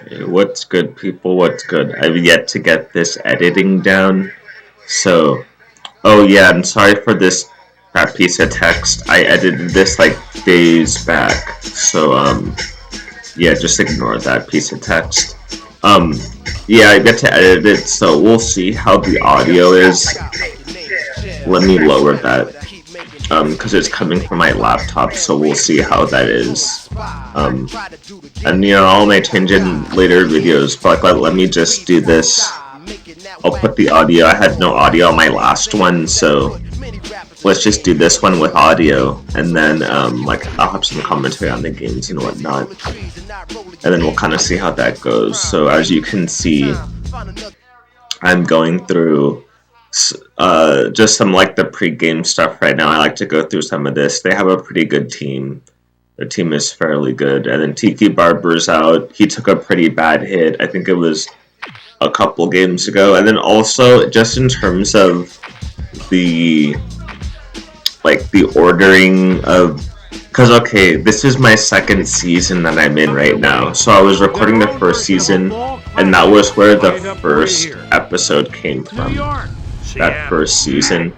Hey, what's good, people? What's good? I've yet to get this editing down. So, oh yeah, I'm sorry for that piece of text. I edited this like days back. So, yeah, just ignore that piece of text. Um, yeah, I get to edit it, so we'll see how the audio is. Let me lower that, because it's coming from my laptop, so we'll see how that is. Um, and I may change in later videos, but let me just do this. I'll put the audio. I had no audio on my last one, so let's just do this one with audio, and then I'll have some commentary on the games and whatnot, and then we'll kind of see how that goes. So as you can see, I'm going through just some like the pre-game stuff right now. I like to go through some of this. They have a pretty good team. Their team is fairly good. And then Tiki Barber's out. He took a pretty bad hit. I think it was a couple games ago. And then also, just in terms of the ordering of... Because, okay, this is my second season that I'm in right now. So I was recording the first season, and that was where the first episode came from. That first season.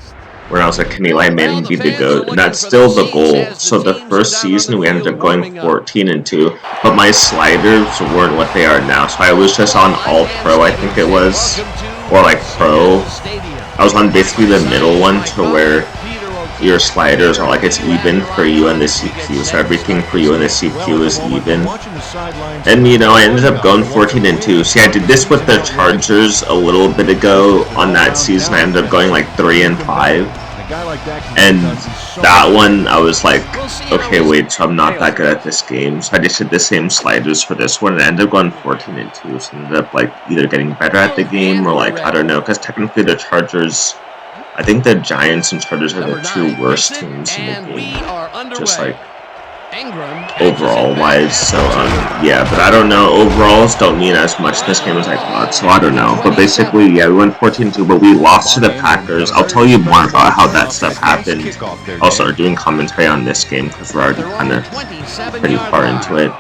Where I was like, can Eli Manning be the GOAT? And that's still the goal. So the first season we ended up going 14-2, but my sliders weren't what they are now. So I was just on All Pro, I think it was, or like Pro. I was on basically the middle one to where your sliders are like it's even for you and the CPU. So everything for you and the CPU is even. And I ended up going 14-2. See, I did this with the Chargers a little bit ago on that season. I ended up going like 3-5. And that one, I was like, okay, wait, so I'm not that good at this game. So I just did the same sliders for this one, and I ended up going 14-2. So I ended up like either getting better at the game or like, I don't know, because technically the Chargers, I think the Giants and Chargers are the two worst teams in the game. Just like overall wise, so yeah, but I don't know, overalls don't mean as much this game as I thought, so I don't know, but basically, yeah, we went 14-2, but we lost to the Packers. I'll tell you more about how that stuff happened. I'll start doing commentary on this game, because we're already kind of pretty far into it,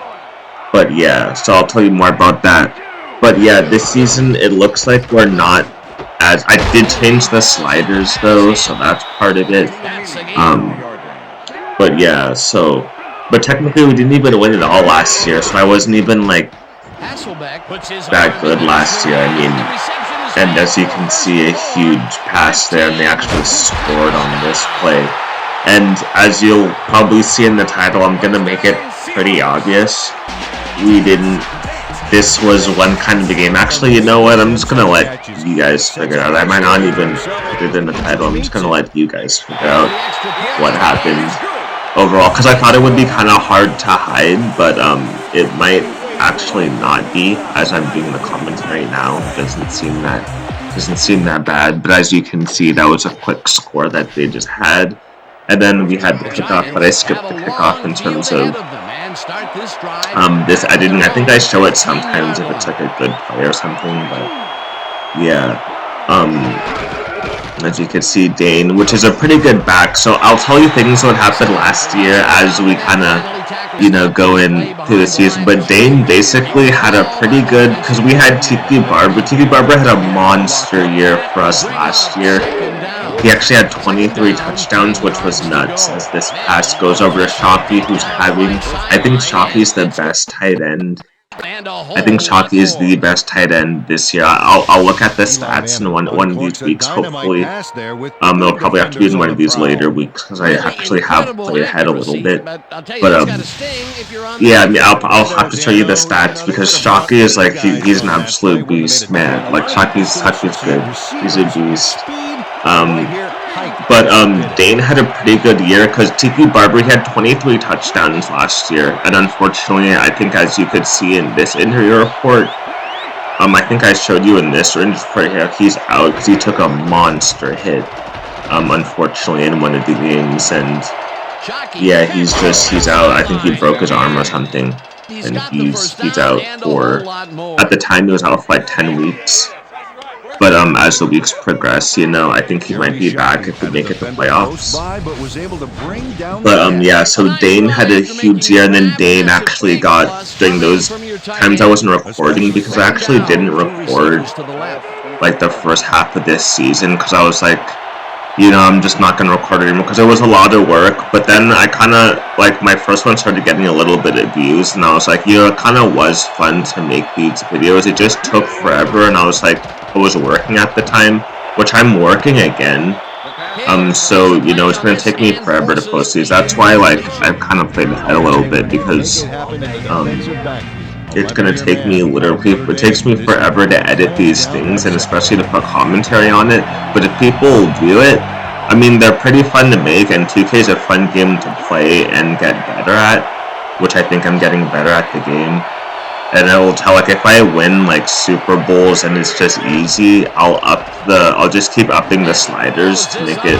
but yeah, so I'll tell you more about that. But yeah, this season, it looks like we're not as, I did change the sliders though, so that's part of it, but yeah, so, but technically we didn't even win it all last year, so I wasn't even like that good last year. I mean, and as you can see, a huge pass there, and they actually scored on this play. And as you'll probably see in the title, I'm gonna make it pretty obvious. This was one kind of the game. Actually, you know what? I'm just gonna let you guys figure it out. I might not even put it in the title. I'm just gonna let you guys figure out what happened overall, because I thought it would be kind of hard to hide, but it might actually not be. As I'm doing the commentary now, it doesn't seem that bad. But as you can see, that was a quick score that they just had, and then we had the kickoff. But I skipped the kickoff in terms of this. I think I show it sometimes if it's like a good play or something. But yeah, as you can see, Dane, which is a pretty good back. So I'll tell you things what happened last year as we kind of, go in through the season. But Dane basically had a pretty good, because we had Tiki Barber. Tiki Barber had a monster year for us last year. He actually had 23 touchdowns, which was nuts, as this pass goes over to Shockey, who's having, I think Shockey's the best tight end. I think Shockey is the best tight end this year. I'll look at the stats in one of these weeks, hopefully. It'll probably have to be in one of these later weeks, because I actually have played ahead a little bit. But, yeah, I mean, I'll have to show you the stats, because Shockey is like, he's an absolute beast, man. Like, Shockey's good. He's a beast. But Dane had a pretty good year, because Tiki Barber, he had 23 touchdowns last year, and unfortunately, I think as you could see in this injury report, I think I showed you in this injury report here, he's out because he took a monster hit, unfortunately, in one of the games, and yeah, he's out. I think he broke his arm or something, and he's out for, at the time he was out for like 10 weeks. But as the weeks progress, I think he might be back if we make it to playoffs. But yeah, so Dane had a huge year, and then Dane actually got, during those times I wasn't recording, because I actually didn't record like the first half of this season, because I was like, I'm just not going to record anymore, because it was a lot of work. But then I kind of, like, my first one started getting a little bit of views, and I was like, it kind of was fun to make these videos. It just took forever, and I was like, I was working at the time, which I'm working again. So, it's going to take me forever to post these. That's why, like, I've kind of played ahead a little bit, because, it's going to take me it takes me forever to edit these things, and especially to put commentary on it. But if people view it, I mean, they're pretty fun to make, and 2K is a fun game to play and get better at, which I think I'm getting better at the game. And I will tell, like, if I win, like, Super Bowls and it's just easy, I'll just keep upping the sliders to make it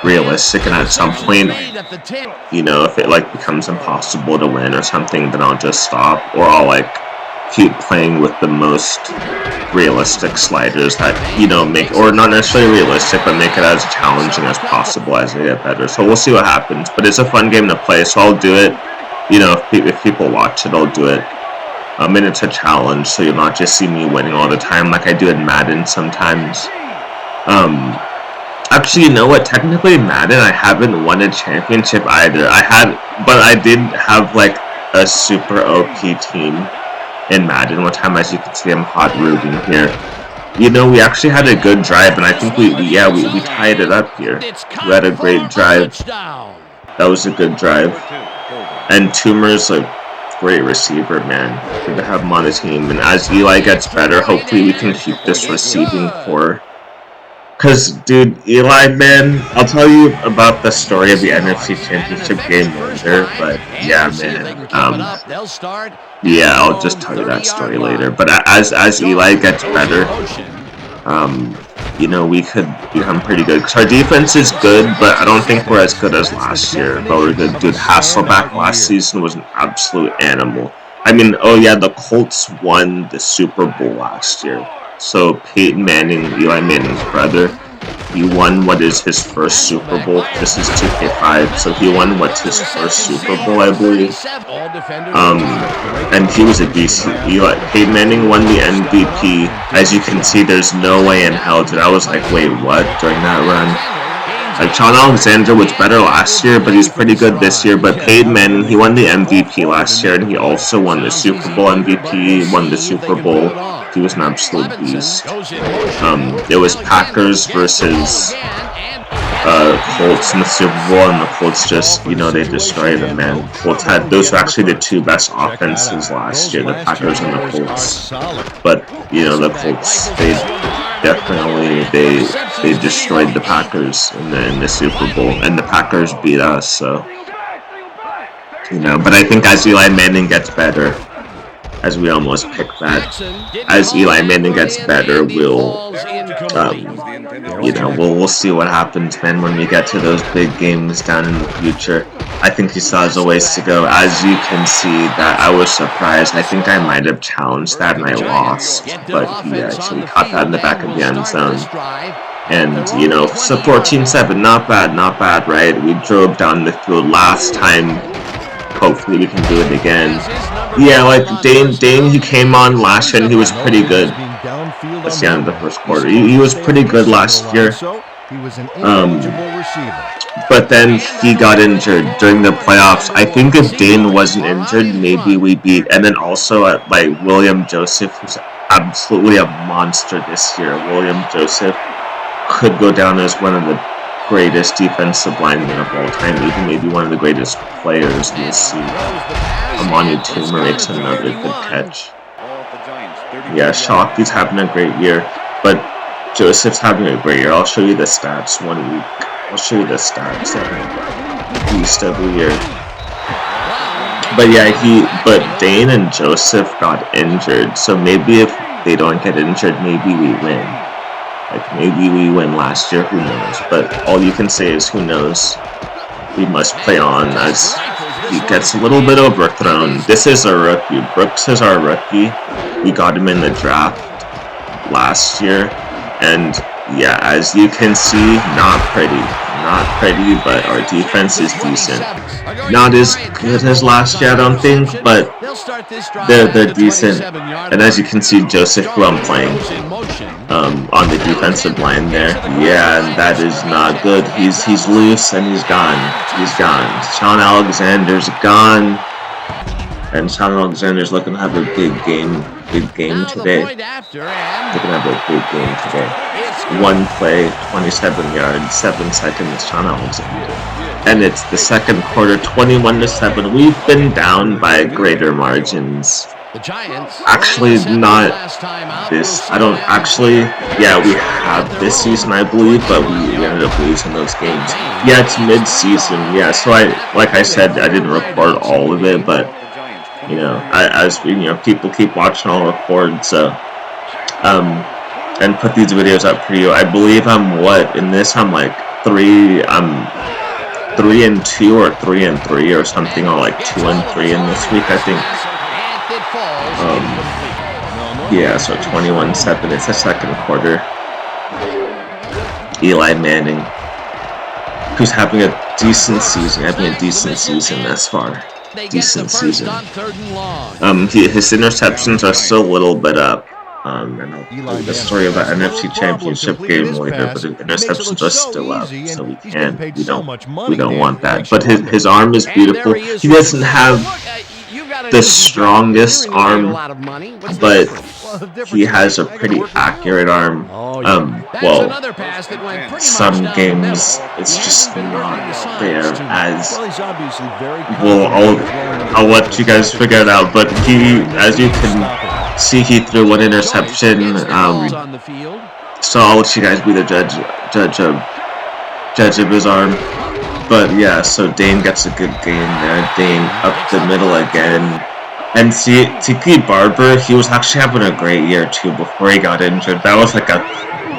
realistic, and at some point, if it, like, becomes impossible to win or something, then I'll just stop, or I'll, like, keep playing with the most realistic sliders that, make, or not necessarily realistic, but make it as challenging as possible as I get better. So we'll see what happens, but it's a fun game to play, so I'll do it. If people watch it, I'll do it. And it's a challenge, so you'll not just see me winning all the time like I do in Madden sometimes. Actually, you know what? Technically, Madden, I haven't won a championship either. But I did have, like, a super OP team in Madden one time. As you can see, I'm hot rooting here. We actually had a good drive, and I think we tied it up here. We had a great drive. That was a good drive. And Toomer's a great receiver, man. Good to have him on the team. And as Eli gets better, hopefully we can keep this receiving core. Because, dude, Eli, man, I'll tell you about the story of the NFC Championship game later, but yeah, man, yeah, I'll just tell you that story later. But as Eli gets better, we could become pretty good. Because our defense is good, but I don't think we're as good as last year. But we're good. Dude, Hasselbeck last season was an absolute animal. I mean, oh yeah, the Colts won the Super Bowl last year. So Peyton Manning, Eli Manning's brother, he won what is his first Super Bowl. This is 2K5, so he won what's his first Super Bowl, I believe. And he was a beast. Peyton Manning won the MVP. As you can see, there's no way in hell, dude. I was like, wait, what? During that run. Like, Sean Alexander was better last year, but he's pretty good this year. But Peyton Manning, he won the MVP last year, and he also won the Super Bowl MVP, won the Super Bowl. He was an absolute beast. It was Packers versus Colts in the Super Bowl, and the Colts just, they destroyed them, man. Those were actually the two best offenses last year, the Packers and the Colts. But, the Colts, they destroyed the Packers in the Super Bowl, and the Packers beat us, so, but I think as Eli Manning gets better, as we almost picked that, as Eli Manning gets better, we'll see what happens, man, when we get to those big games down in the future. I think he still has a ways to go. As you can see, that I was surprised. I think I might have challenged that and I lost, but he actually caught that in the back of the end zone. And, so 14-7, not bad, right? We drove down the field last time. Hopefully we can do it again. Yeah, like, Dane, he came on last year and he was pretty good. That's the end of the first quarter. He was pretty good last year. But then he got injured during the playoffs. I think if Dane wasn't injured, maybe we beat. And then also, like, William Joseph, who's absolutely a monster this year. William Joseph could go down as one of the greatest defensive linemen of all time, even maybe one of the greatest players. We'll see. Amani Toomer makes another good catch. Yeah, Shockey's having a great year, but Joseph's having a great year. I'll show you the stats 1 week. I'll show you the stats beast every year. But yeah, but Dane and Joseph got injured, so maybe if they don't get injured, maybe we win. Like, maybe we win last year, who knows? But all you can say is who knows. We must play on as he gets a little bit overthrown. This is a rookie. Brooks is our rookie. We got him in the draft last year. And yeah, as you can see, not pretty. Not pretty, but our defense is decent. Not as good as last year, I don't think, but they're decent. And as you can see, Joseph, who I'm playing, on the defensive line there. Yeah, and that is not good. He's loose and he's gone. He's gone. Sean Alexander's gone. And Sean Alexander's looking to have a big game today. Looking to have a big game today. One play, 27 yards, 7 seconds, Sean Alexander. And it's the second quarter, 21-7. We've been down by greater margins. Actually, not this. I don't actually. Yeah, we have this season, I believe, but we ended up losing those games. Yeah, it's mid-season. Yeah, so like I said, I didn't record all of it, but you know, as people keep watching, I'll record. So, and put these videos up for you. I believe I'm in this. I'm like 3. I'm 3-2 or 3-3 or something, or like 2-3 in this week, I think. Yeah, so 21-7. It's the second quarter. Eli Manning, who's having a decent season, thus far. Decent season. His interceptions are still a little bit up. And I'll tell you the story of that NFC Championship game later, but his interceptions are still up, so we don't want that. But his arm is beautiful. He doesn't have the strongest arm, but he has a pretty accurate arm. Well, some games it's just not there as well. I'll let you guys figure it out. But as you can see, he threw one interception. So I'll let you guys be the judge of his arm. But yeah, so Dane gets a good game there. Dane up the middle again. And see, Tiki Barber, he was actually having a great year too before he got injured. That was like a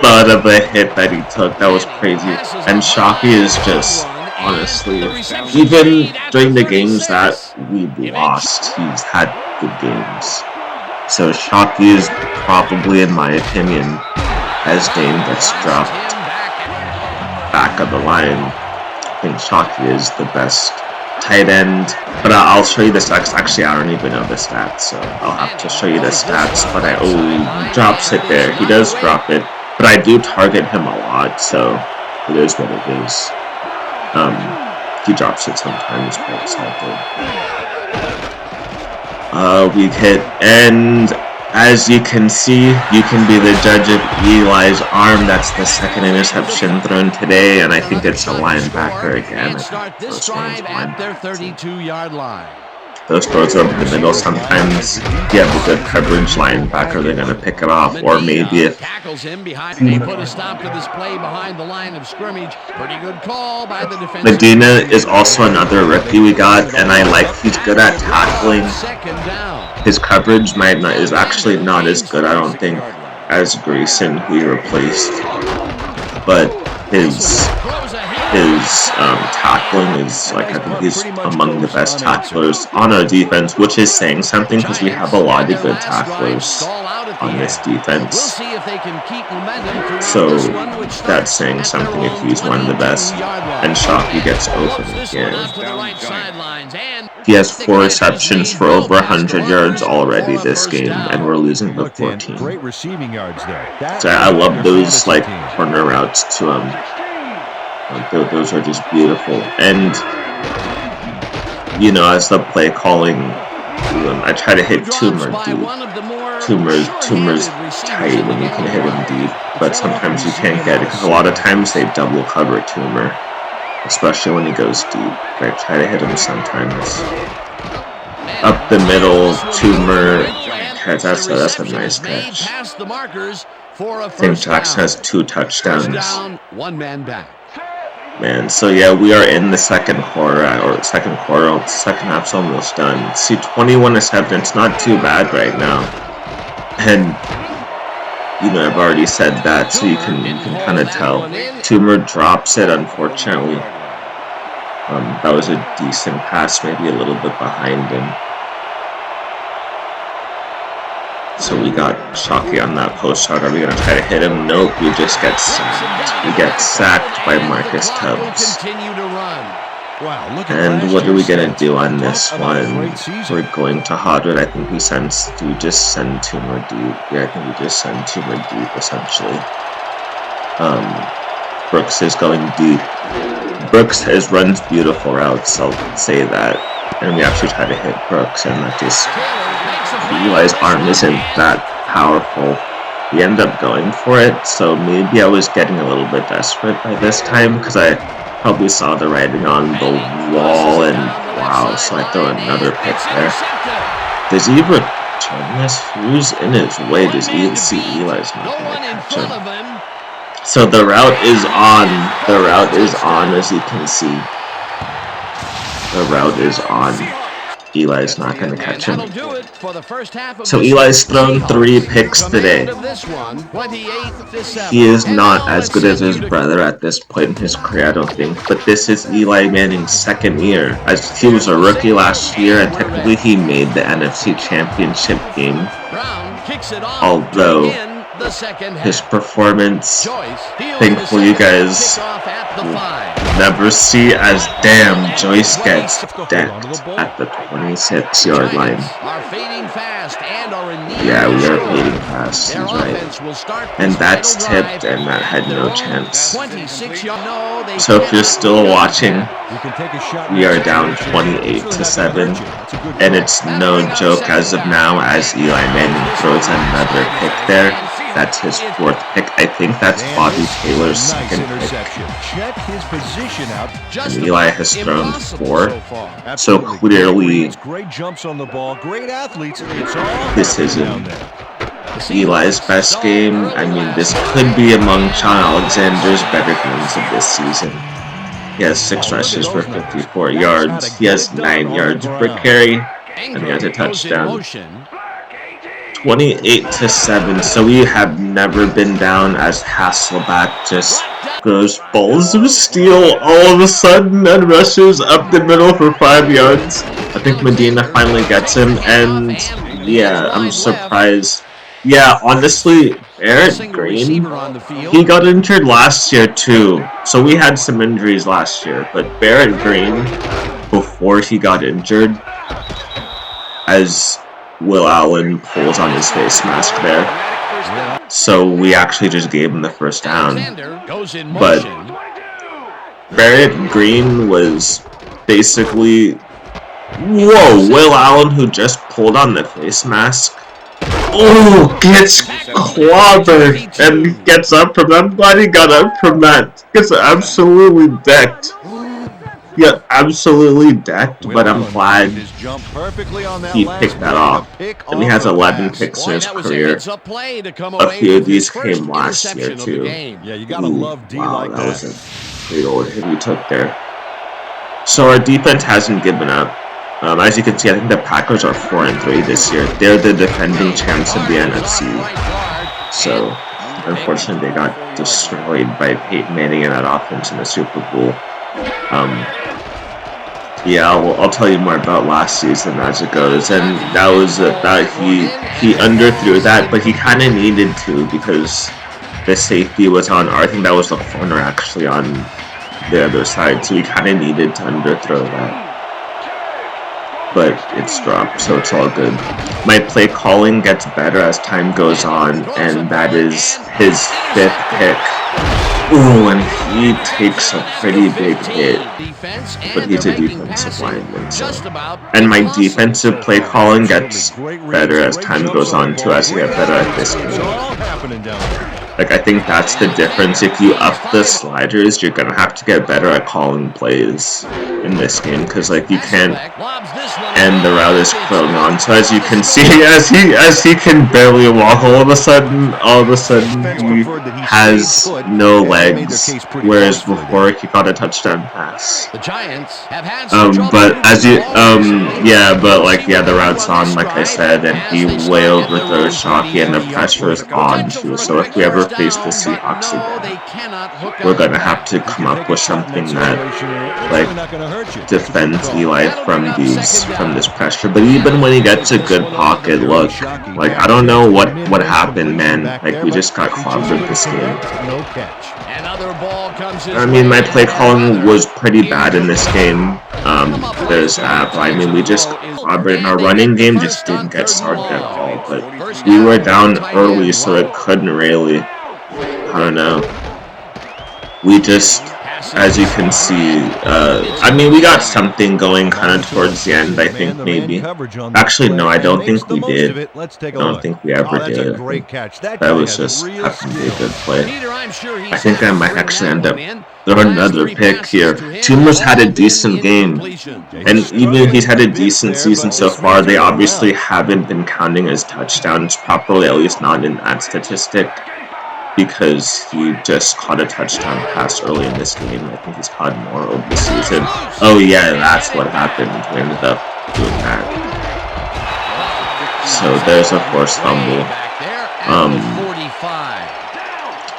thud of a hit that he took. That was crazy. And Shockey is just, honestly, even during the games that we lost, he's had good games. So Shockey is probably, in my opinion, as Dane gets dropped back of the line, I think Shockey is the best tight end. But I'll show you the stats. Actually, I don't even know the stats, so I'll have to show you the stats. But he drops it there. He does drop it, but I do target him a lot, so it is what it is. He drops it sometimes, but it's all good. We hit, and as you can see, you can be the judge of Eli's arm. That's the second interception thrown today, and I think it's a linebacker again. Those throws are over the middle. Sometimes if you have a good coverage linebacker, they're going to pick it off, or maybe if Medina is also another rookie we got, and he's good at tackling. His coverage is actually not as good, I don't think, as Grayson, who he replaced. But his tackling is, I think he's among the best tacklers on our defense, which is saying something because we have a lot of good tacklers on this defense. So that's saying something if he's one of the best. And Shockey gets open again. He has 4 receptions for over 100 yards already this game, and we're losing by 14. So I love those corner routes to him. Those are just beautiful. And as the play calling, I try to hit Toomer deep. Toomer's tight when you can hit him deep, but sometimes you can't get it because a lot of times they double cover Toomer, especially when he goes deep. I try to hit him sometimes. Up the middle, Toomer. That's a nice catch. I think Jackson has 2 touchdowns. Man, so yeah, we are in the second quarter, second half's almost done. See, 21-7, it's not too bad right now. And, I've already said that, so you can kind of tell. Toomer drops it, unfortunately. That was a decent pass, maybe a little bit behind him. So we got Shockey on that post shot. Are we gonna try to hit him? Nope, we just get sacked. We get sacked by Marcus Tubbs. And what are we gonna do on this one? We're going to Hodred. I think we just send 2 more deep. Yeah, I think we just send 2 more deep essentially. Brooks is going deep. Brooks runs beautiful routes, I'll say that. And we actually try to hit Brooks, and that just... Eli's arm isn't that powerful. We end up going for it, so maybe I was getting a little bit desperate by this time, because I probably saw the writing on the wall, and wow, so I throw another pick there. Does he return this? Who's in his way? Does he see Eli's not going to catch him? So the route is on. The route is on, as you can see. The route is on. Eli's not going to catch him. So Eli's thrown 3 picks today. He is not as good as his brother at this point in his career, I don't think. But this is Eli Manning's 2nd year. As he was a rookie last year, and technically he made the NFC Championship game. Although his performance, thankfully you guys never see as damn Joyce gets decked at the 26-yard line. Yeah, we are fading fast, he's right. And that's tipped, and that had no chance. So if you're still watching, we are down 28-7, and it's no joke as of now, as Eli Manning throws another pick there. That's his 4th pick. I think that's Bobby Taylor's 2nd pick. And Eli has thrown 4. So clearly, this isn't Eli's best game. I mean, this could be among Sean Alexander's better games of this season. He has 6 rushes for 54 yards. He has 9 yards per carry, and he has a touchdown. 28-7, so we have never been down as Hasselback just goes balls of steel all of a sudden and rushes up the middle for 5 yards. I think Medina finally gets him, and yeah, I'm surprised. Yeah, honestly, Barrett Green, he got injured last year too, so we had some injuries last year, but Barrett Green, before he got injured, as Will Allen pulls on his face mask there. So we actually just gave him the 1st down. But Barrett Green was basically... Whoa! Will Allen, who just pulled on the face mask. Oh! Gets clobbered and gets up from that. I'm glad he got up from that. Gets absolutely decked. Yeah, absolutely decked, but I'm glad he picked that off. And he has 11 picks in his career. A few of these came last year, too. Ooh, wow, that was a great old hit he took there. So our defense hasn't given up. As you can see, I think the Packers are 4-3 this year. They're the defending champs of the NFC. So, unfortunately, they got destroyed by Peyton Manning and that offense in the Super Bowl. Yeah, I'll tell you more about last season as it goes, and that was that he underthrew that, but he kind of needed to because the safety was on. Or I think that was the corner actually on the other side, so he kind of needed to underthrow that. But it's dropped, so it's all good. My play calling gets better as time goes on, and that is his 5th pick. Ooh, and he takes a pretty big hit, but he's a defensive lineman, so. And my defensive play calling gets better as time goes on, too, as I get better at this game. Like, I think that's the difference. If you up the sliders, you're gonna have to get better at calling plays in this game, because, like, you can't end the route is going on. So as you can see, as he can barely walk, all of a sudden he has no legs, whereas before he got a touchdown pass. But as you the route's on, like I said, and he way overthrows Shockey, and the pressure is on too. So if we ever face the Seahawks again. We're gonna have to come up with something that like defends Eli from this pressure. But even when he gets a good pocket look, like I don't know what happened, man. Like we just got clobbered this game. I mean, my play calling was pretty bad in this game. There's that. I mean, we just clobbered. Our running game just didn't get started at all. But we were down early, so it couldn't really. I don't know. We just, as you can see, I mean, we got something going kind of towards the end, I think, maybe. Actually, no, I don't think we did. I don't think we ever did. That was just happened to be a good play. I think I might actually end up throwing another pick here. Toomer's had a decent game, and even if he's had a decent season so far, they obviously haven't been counting his touchdowns properly, at least not in that statistic, because he just caught a touchdown pass early in this game. I think he's caught more over the season. Oh yeah, that's what happened. We ended up doing that. So there's a forced fumble.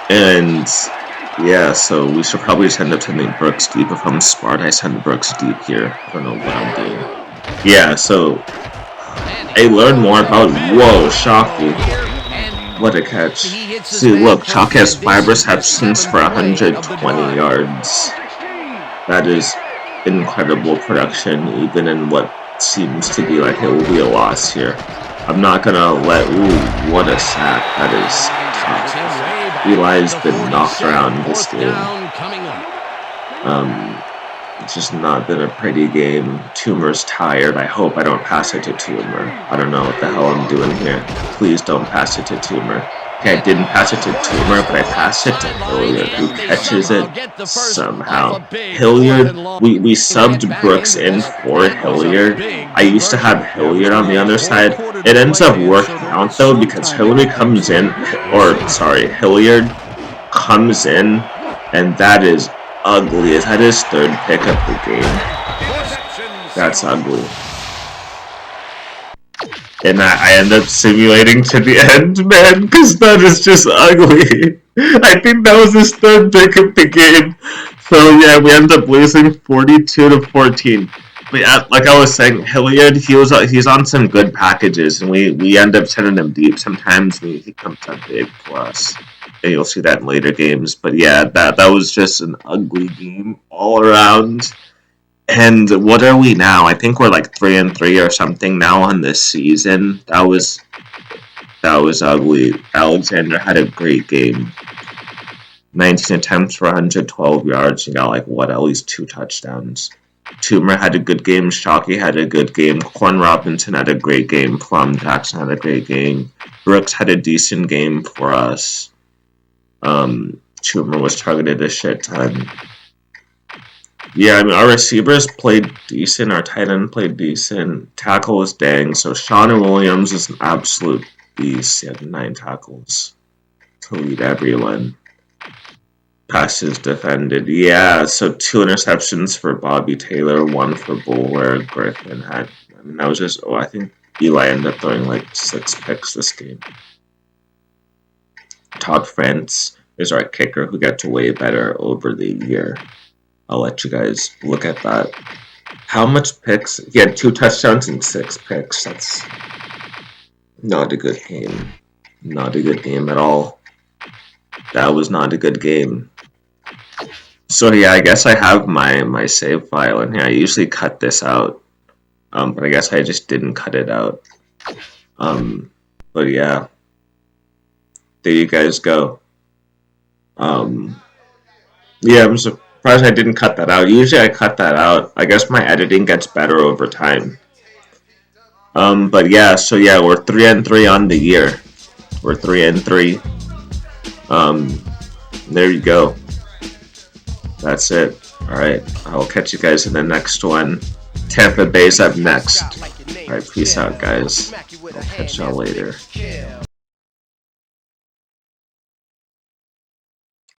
And yeah, so we should probably just end up sending Brooks deep. If I'm smart, I send Brooks deep here. I don't know what I'm doing. Yeah, so I learned more about, whoa, Shockey. What a catch. See, look, Chalk has 5 receptions for 120 yards. That is incredible production, even in what seems to be like it will be a loss here. I'm not gonna let, ooh, what a sack. That is tough. Eli's been knocked around this game. It's just not been a pretty game. Toomer's tired. I hope I don't pass it to Toomer. I don't know what the hell I'm doing here. Please don't pass it to Toomer. Okay, I didn't pass it to Toomer, but I passed it to Hilliard, who catches it somehow. Hilliard, we subbed Brooks in for Hilliard. I used to have Hilliard on the other side. It ends up working out, though, because Hilliard comes in, Hilliard comes in, and that is ugly. Is that his 3rd pick of the game? That's ugly. And I end up simulating to the end, man, because that is just ugly. I think that was his 3rd pick of the game. So yeah, we end up losing 42-14. But yeah, like I was saying, Hilliard, he's on some good packages, and we end up sending him deep. Sometimes he comes up big for us. And you'll see that in later games. But yeah, that was just an ugly game all around. And what are we now? I think we're like 3-3 or something now on this season. That was ugly. Alexander had a great game. 19 attempts for 112 yards. He got like at least 2 touchdowns. Toomer had a good game. Shockey had a good game. Corn Robinson had a great game. Plum Jackson had a great game. Brooks had a decent game for us. Toomer was targeted a shit ton. Yeah, I mean, our receivers played decent. Our tight end played decent. Tackle was dang. So Sean Williams is an absolute beast. He had 9 tackles to lead everyone. Passes defended. Yeah, so 2 interceptions for Bobby Taylor, 1 for Bulwer. Griffin had, I mean, that was just, I think Eli ended up throwing like 6 picks this game. Todd France is our kicker, who gets way better over the year. I'll let you guys look at that. How much picks? He had 2 touchdowns and 6 picks. That's not a good game. Not a good game at all. That was not a good game. So yeah, I guess I have my save file in here. I usually cut this out. But I guess I just didn't cut it out. But yeah. There you guys go. Yeah, I'm surprised I didn't cut that out. Usually I cut that out. I guess my editing gets better over time. But yeah, so yeah, we're 3-3 on the year. We're 3-3. There you go. That's it. Alright, I'll catch you guys in the next one. Tampa Bay's up next. Alright, peace out, guys. I'll catch y'all later.